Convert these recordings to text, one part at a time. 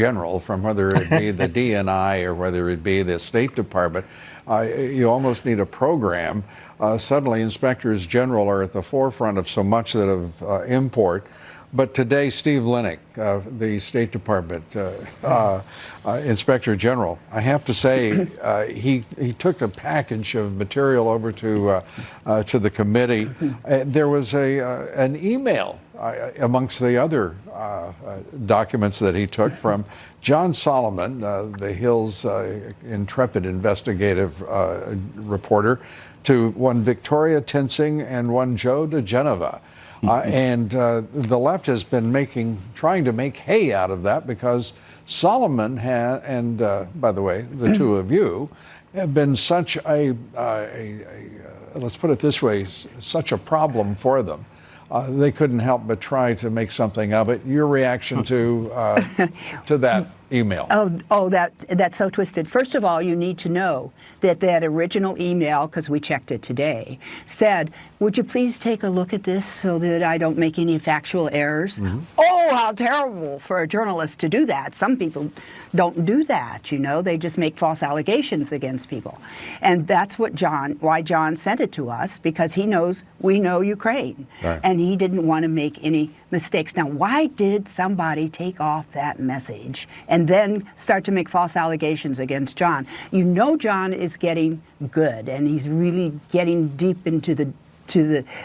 General, from whether it be the DNI or whether it be the State Department. You almost need a program. Suddenly, inspectors general are at the forefront of so much that of import. But today, Steve Linick, the State Department Inspector General, I have to say, he took a package of material over to the committee. There was an email amongst the other documents that he took from John Solomon, the Hill's intrepid investigative reporter, to one Victoria Tinsing and one Joe diGenova. And the left has been trying to make hay out of that, because Solomon and by the way, the two of you have been such let's put it this way, such a problem for them. They couldn't help but try to make something of it. Your reaction to that email? That's so twisted. First of all, you need to know that original email, because we checked it today, said, "Would you please take a look at this so that I don't make any factual errors?" Mm-hmm. Oh, how terrible for a journalist to do that. Some people don't do that, you know. They just make false allegations against people. And that's why John sent it to us, because he knows we know Ukraine. Right. And he didn't want to make any mistakes. Now, why did somebody take off that message and then start to make false allegations against John? You know John is getting good, and he's really getting deep into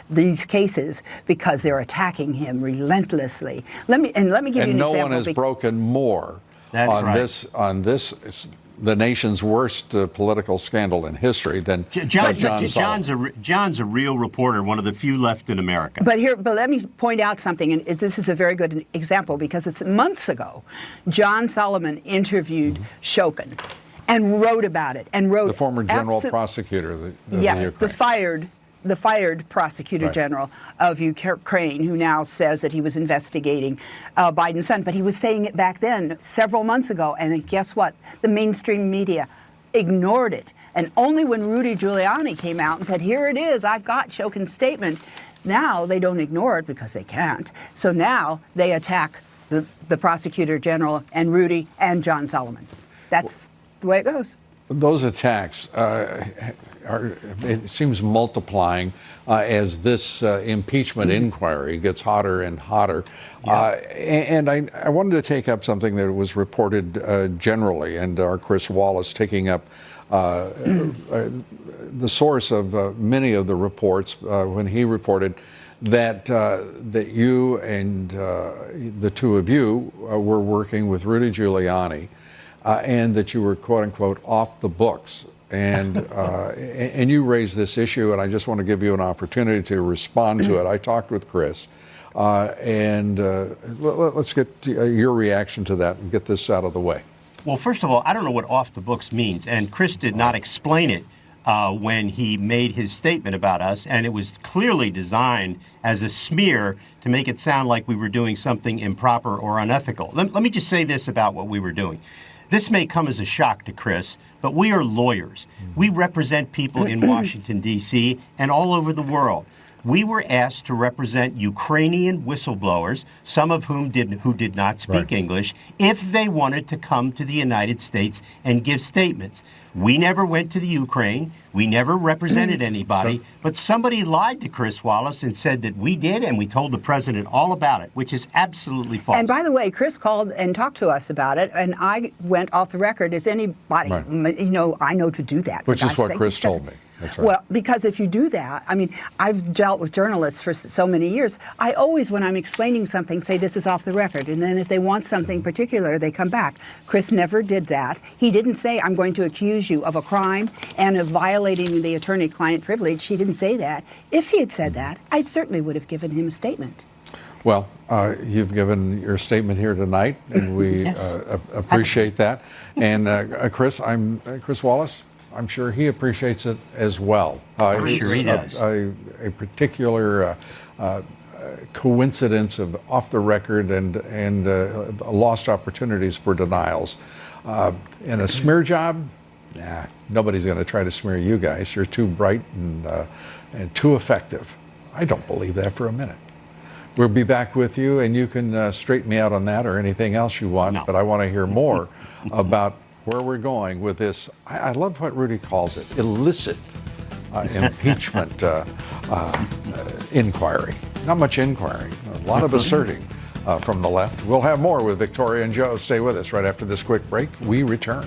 these cases because they're attacking him relentlessly. Let me give you an example. And no one has broken more on this the nation's worst political scandal in history than John Solomon. John's a real reporter, one of the few left in America. But let me point out something, and this is a very good example, because it's months ago. John Solomon interviewed Shokin and wrote about it, the former general prosecutor of Ukraine. The fired prosecutor general of Ukraine, who now says that he was investigating Biden's son. But he was saying it back then, several months ago, and guess what? The mainstream media ignored it. And only when Rudy Giuliani came out and said, "Here it is, I've got Shokin's statement," now they don't ignore it, because they can't. So now they attack the prosecutor general and Rudy and John Solomon. That's the way it goes. Those attacks it seems multiplying as this impeachment inquiry gets hotter and hotter. And I wanted to take up something that was reported generally, and our Chris Wallace taking up the source of many of the reports when he reported that you and the two of you were working with Rudy Giuliani, and that you were, quote unquote, off the books. And you raised this issue, and I just want to give you an opportunity to respond to it. I talked with Chris, and let's get your reaction to that and get this out of the way. Well, first of all, I don't know what off the books means, and Chris did not explain it when he made his statement about us, and it was clearly designed as a smear to make it sound like we were doing something improper or unethical. Let me just say this about what we were doing. This may come as a shock to Chris, but we are lawyers. We represent people in Washington, D.C. and all over the world. We were asked to represent Ukrainian whistleblowers, some of whom did not speak English, if they wanted to come to the United States and give statements. We never went to the Ukraine. We never represented anybody. But somebody lied to Chris Wallace and said that we did, and we told the president all about it, which is absolutely false. And by the way, Chris called and talked to us about it, and I went off the record as anybody. You know, I know to do that. Which is what Chris told me. That's right. Well, because if you do that, I mean, I've dealt with journalists for so many years. I always, when I'm explaining something, say this is off the record. And then if they want something particular, they come back. Chris never did that. He didn't say, I'm going to accuse you of a crime and of violating the attorney-client privilege. He didn't say that. If he had said that, I certainly would have given him a statement. Well, you've given your statement here tonight, and we appreciate that. And Chris Wallace, I'm sure he appreciates it as well. I'm sure he does. A particular coincidence of off the record and lost opportunities for denials. In a smear job, nobody's going to try to smear you guys. You're too bright and too effective. I don't believe that for a minute. We'll be back with you, and you can straighten me out on that or anything else you want. No. But I want to hear more about where we're going with this. I love what Rudy calls it, illicit impeachment inquiry. Not much inquiry, a lot of asserting from the left. We'll have more with Victoria and Joe. Stay with us right after this quick break. We return.